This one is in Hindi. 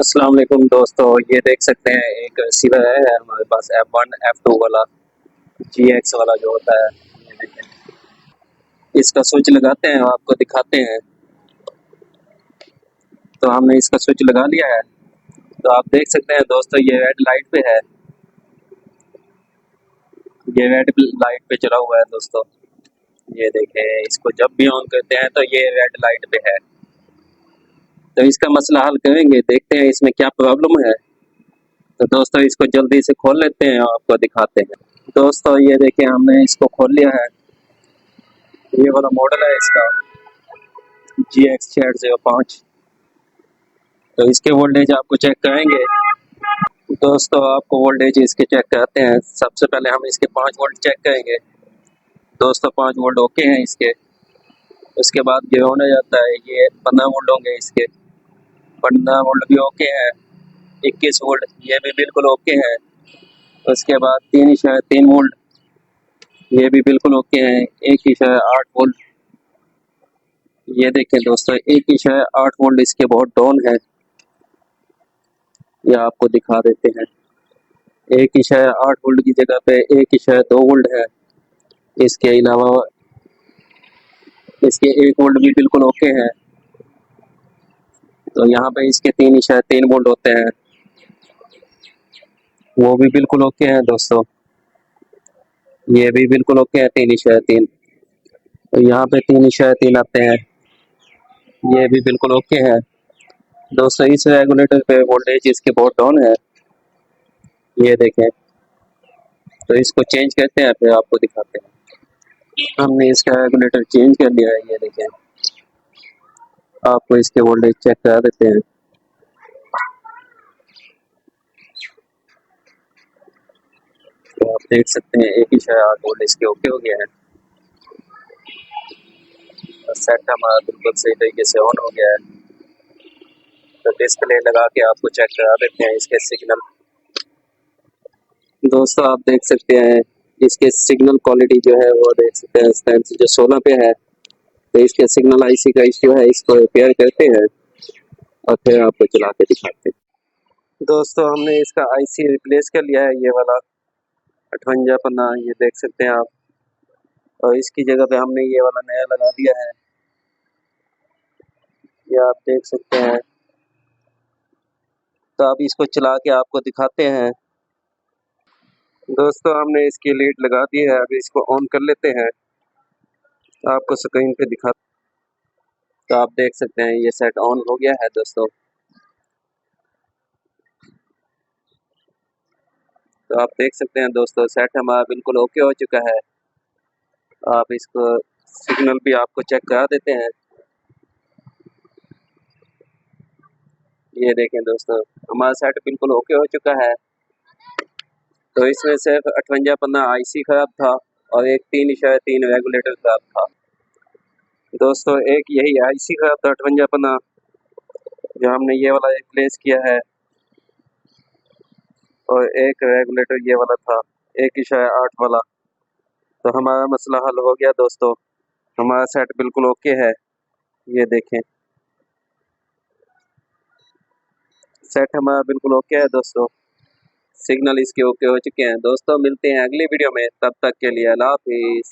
अस्सलाम वालेकुम दोस्तों, ये देख सकते हैं एक रिसीवर है हमारे पास F1 F2 वाला GX वाला जो होता है। ये देखें, इसका स्विच लगाते हैं और आपको दिखाते हैं। तो हमने इसका स्विच लगा लिया है। तो आप देख सकते हैं दोस्तों, ये रेड लाइट पे है, ये रेड लाइट पे चला हुआ है दोस्तों। ये देखें, इसको जब भी ऑन करते हैं तो ये रेड लाइट पे है। तो इसका मसला हल करेंगे, देखते हैं इसमें क्या प्रॉब्लम है। तो दोस्तों इसको जल्दी से खोल लेते हैं और आपको दिखाते हैं। दोस्तों ये देखिए, हमने इसको खोल लिया है। ये वाला मॉडल है इसका GX605। तो इसके वोल्टेज आपको चेक करेंगे। दोस्तों आपको वोल्टेज इसके चेक कराते हैं। सबसे पहले हम इसके 5 वोल्ट चेक करेंगे। दोस्तों 5 वोल्ट ओके हैं इसके। उसके बाद ग्राउंड आ जाता है, ये 15 वोल्ट होंगे इसके। 15 वोल्ट भी ओके हैं। 21 वोल्ट ये भी बिल्कुल ओके हैं। उसके बाद 3.3 वोल्ट ये भी बिल्कुल ओके हैं। 1.8 वोल्ट ये देखें दोस्तों, 1.8 वोल्ट इसके बहुत डाउन है। ये आपको दिखा देते हैं। 1.8 वोल्ट की जगह पे 1.2 वोल्ट है। इसके अलावा इसके 1 वोल्ट भी बिल्कुल ओके है। तो यहाँ पे इसके 3.3 वोल्ट होते हैं, वो भी बिल्कुल ओके हैं दोस्तों। ये भी बिल्कुल ओके है 3.3। तो यहाँ पे 3.3 आते हैं, ये भी बिल्कुल ओके है दोस्तों। इस रेगुलेटर पे वोल्टेज इसके बहुत डाउन है, ये देखें। तो इसको चेंज करते हैं, फिर आपको दिखाते हैं। हमने इसका रेगुलेटर चेंज कर लिया है, ये देखें। आपको इसके वोल्टेज चेक करा देते हैं। तो आप देख सकते हैं 1.8 वोल्ट इसके ओके हो गया है। सेट हमारा बिल्कुल सही तरीके से ऑन हो गया है। तो डिस्प्ले लगा के आपको चेक करा देते हैं इसके सिग्नल। दोस्तों आप देख सकते हैं इसके सिग्नल क्वालिटी जो है, वो देख सकते हैं इस टाइम से जो 16 पे है। तो इसके सिग्नल आईसी का इश्यू है, इसको रिपेयर करते हैं और फिर आपको चला के दिखाते हैं। दोस्तों हमने इसका आईसी रिप्लेस कर लिया है, ये वाला 58 पन्ना, ये देख सकते हैं आप। और इसकी जगह पे हमने ये वाला नया लगा दिया है, ये आप देख सकते हैं। तो अब इसको चला के आपको दिखाते हैं। दोस्तों हमने इसकी लीड लगा दी है, अभी इसको ऑन कर लेते हैं, आपको स्क्रीन पे दिखा। तो आप देख सकते हैं ये सेट ऑन हो गया है दोस्तों। तो आप देख सकते हैं दोस्तों, सेट हमारा बिल्कुल ओके हो चुका है। आप इसको सिग्नल भी आपको चेक करा देते हैं। ये देखें दोस्तों, हमारा सेट बिल्कुल ओके हो चुका है। तो इसमें सिर्फ 58 पन्ना आईसी खराब था और एक 3.3 रेगुलेटर खराब था दोस्तों। एक यही आईसी खराब था 58 पन्ना, जो हमने ये वाला रिप्लेस किया है। और एक रेगुलेटर ये वाला था 1.8 वाला। तो हमारा मसला हल हो गया दोस्तों, हमारा सेट बिल्कुल ओके है। ये देखें, सेट हमारा बिल्कुल ओके है दोस्तों। सिग्नल इसके ओके हो चुके हैं दोस्तों। मिलते हैं अगली वीडियो में, तब तक के लिए अल्लाह हाफिज़।